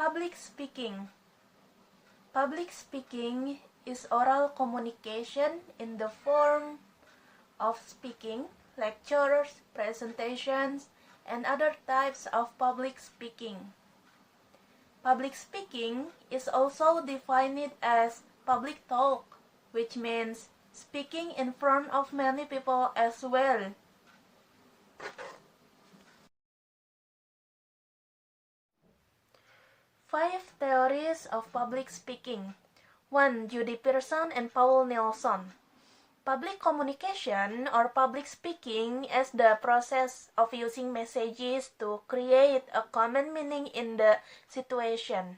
Public speaking. Public speaking is oral communication in the form of speaking, lectures, presentations, and other types of public speaking. Public speaking is also defined as public talk, which means speaking in front of many people as well. Five theories of public speaking. 1. Judy Pearson and Paul Nelson. Public communication or public speaking is the process of using messages to create a common meaning in the situation.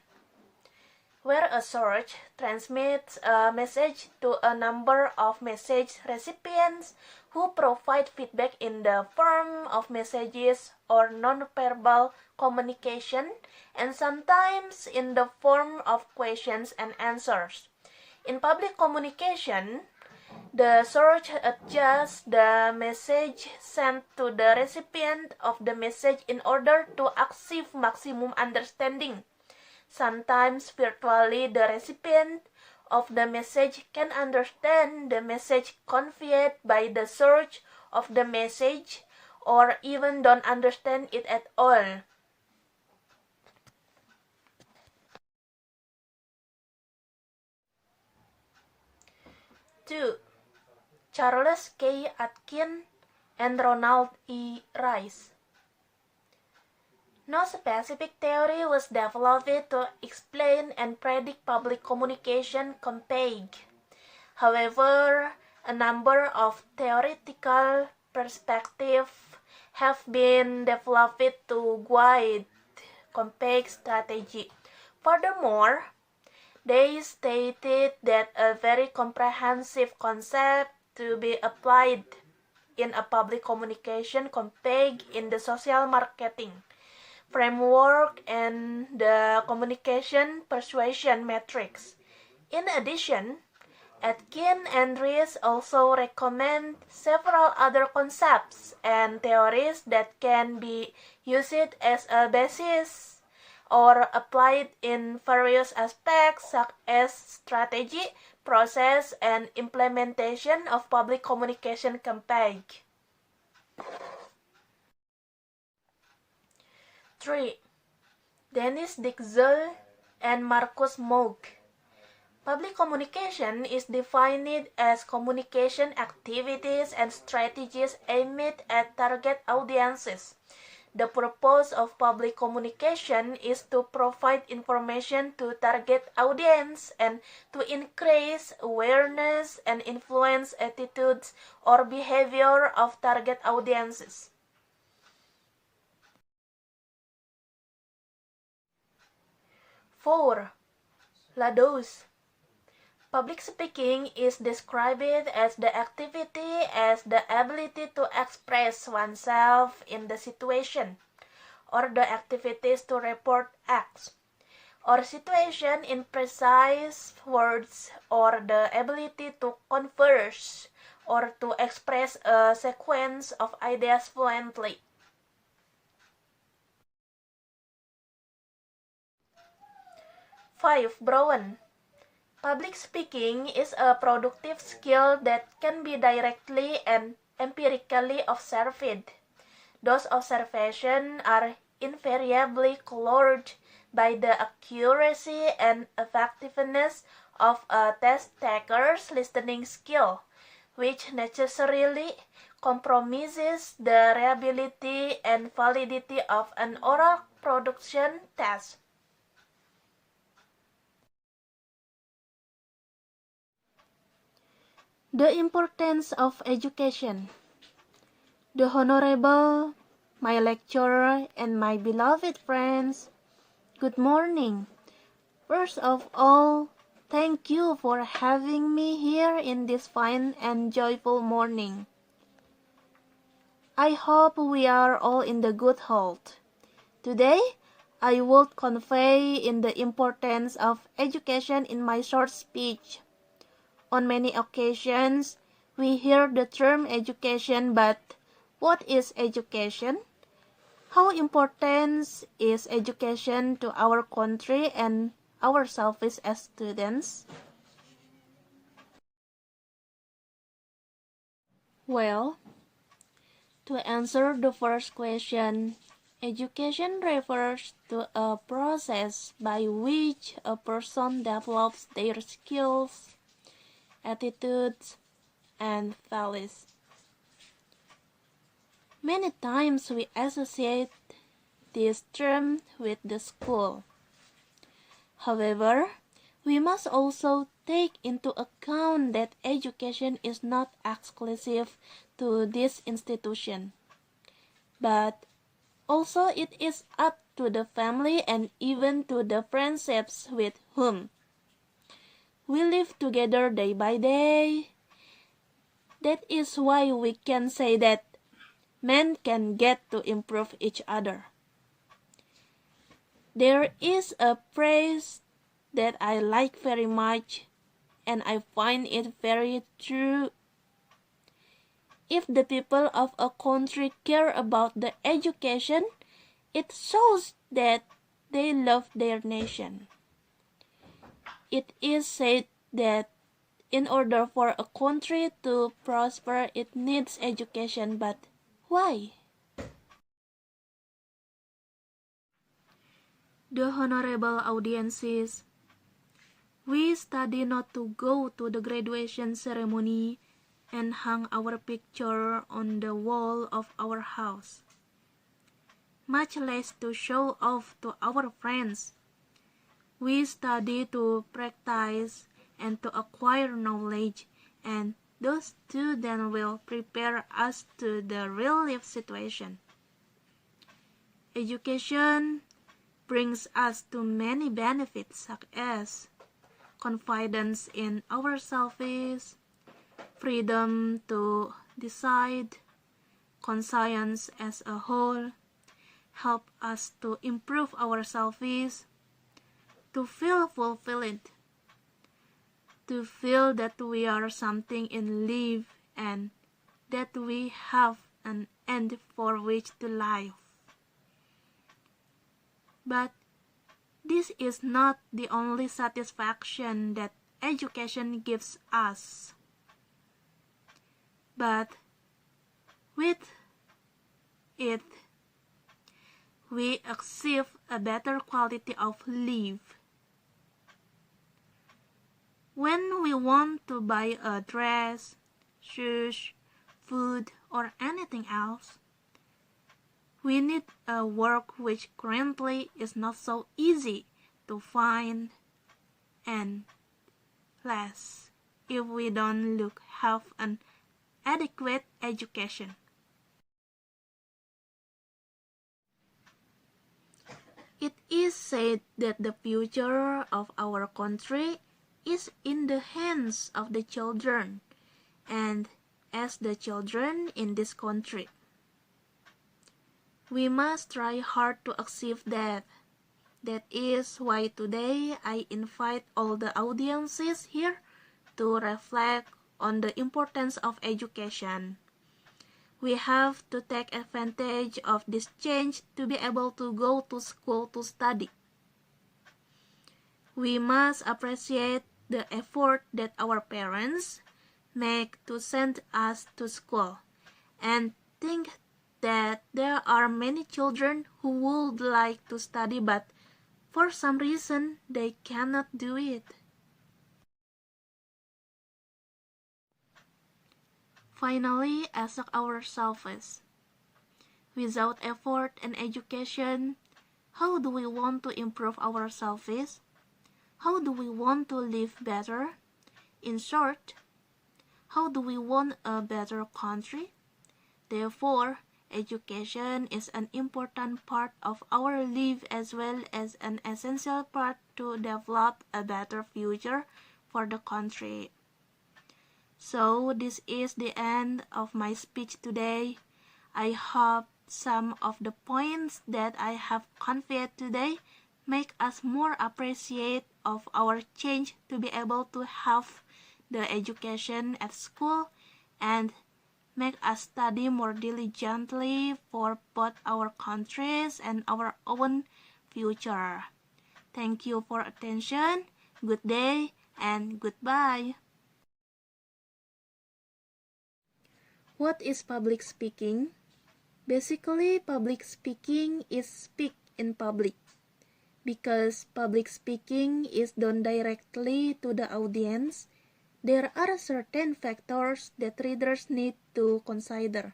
Where a source transmits a message to a number of message recipients who provide feedback in the form of messages or nonverbal communication, and sometimes in the form of questions and answers. In public communication, the source adjusts the message sent to the recipient of the message in order to achieve maximum understanding. Sometimes virtually the recipient of the message can understand the message conveyed by the source of the message or even don't understand it at all. Two. Charles K. Atkin and Ronald E. Rice. No specific theory was developed to explain and predict public communication campaign. However, a number of theoretical perspectives have been developed to guide campaign strategy. Furthermore, they stated that a very comprehensive concept to be applied in a public communication campaign in the social marketing framework and the communication persuasion matrix. In addition, Atkin and Rice also recommend several other concepts and theories that can be used as a basis or applied in various aspects such as strategy, process, and implementation of public communication campaign. 3. Dennis Dixell and Marcus Moog. Public communication is defined as communication activities and strategies aimed at target audiences. The purpose of public communication is to provide information to target audience and to increase awareness and influence attitudes or behavior of target audiences. 4. Lados. Public speaking is described as the activity as the ability to express oneself in the situation, or the activities to report acts, or situation in precise words, or the ability to converse, or to express a sequence of ideas fluently. 5. Brown. Public speaking is a productive skill that can be directly and empirically observed. Those observations are invariably colored by the accuracy and effectiveness of a test taker's listening skill, which necessarily compromises the reliability and validity of an oral production test. The importance of education. The Honorable, my lecturer, and my beloved friends, good morning. First of all, thank you for having me here in this fine and joyful morning. I hope we are all in the good health. Today, I will convey in the importance of education in my short speech. On many occasions, we hear the term education, but what is education? How important is education to our country and ourselves as students? Well, to answer the first question, education refers to a process by which a person develops their skills, attitudes, and values. Many times we associate this term with the school. However, we must also take into account that education is not exclusive to this institution, but also it is up to the family and even to the friendships with whom we live together day by day. That is why we can say that men can get to improve each other. There is a phrase that I like very much, and I find it very true. If the people of a country care about the education, it shows that they love their nation. It is said that in order for a country to prosper, it needs education, but why? The honorable audiences, we study not to go to the graduation ceremony and hang our picture on the wall of our house, much less to show off to our friends. We study to practice and to acquire knowledge, and those two then will prepare us to the real life situation. Education brings us to many benefits such as confidence in ourselves, freedom to decide, conscience as a whole, help us to improve ourselves, to feel fulfilled, to feel that we are something in life and that we have an end for which to live. But this is not the only satisfaction that education gives us. But with it, we achieve a better quality of life. When we want to buy a dress, shoes, food, or anything else, we need a work which currently is not so easy to find, and less if we don't have an adequate education. It is said that the future of our country is in the hands of the children, and as the children in this country. We must try hard to achieve that. That is why today I invite all the audiences here to reflect on the importance of education. We have to take advantage of this change to be able to go to school to study. We must appreciate the effort that our parents make to send us to school and think that there are many children who would like to study but for some reason they cannot do it. Finally, ask ourselves, without effort and education, how do we want to improve ourselves? How do we want to live better? In short, how do we want a better country? Therefore, education is an important part of our life as well as an essential part to develop a better future for the country. So this is the end of my speech today. I hope some of the points that I have conveyed today make us more appreciate of our change to be able to have the education at school and make us study more diligently for both our countries and our own future. Thank you for attention. Good day and goodbye. What is public speaking? Basically, public speaking is speak in public. Because public speaking is done directly to the audience, there are certain factors that readers need to consider.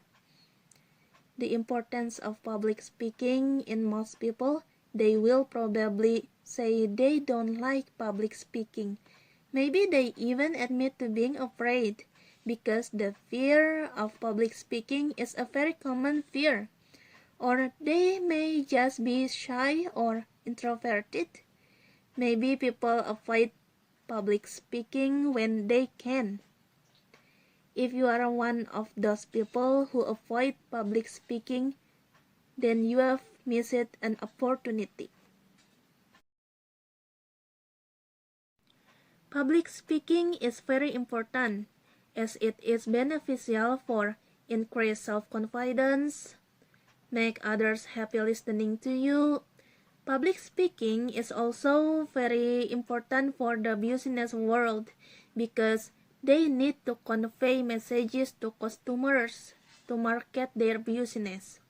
The importance of public speaking in most people, they will probably say they don't like public speaking. Maybe they even admit to being afraid because the fear of public speaking is a very common fear. Or they may just be shy or introverted. Maybe people avoid public speaking when they can. If you are one of those people who avoid public speaking, then you have missed an opportunity. Public speaking is very important as it is beneficial for increased self-confidence, make others happy listening to you. Public speaking is also very important for the business world because they need to convey messages to customers to market their business.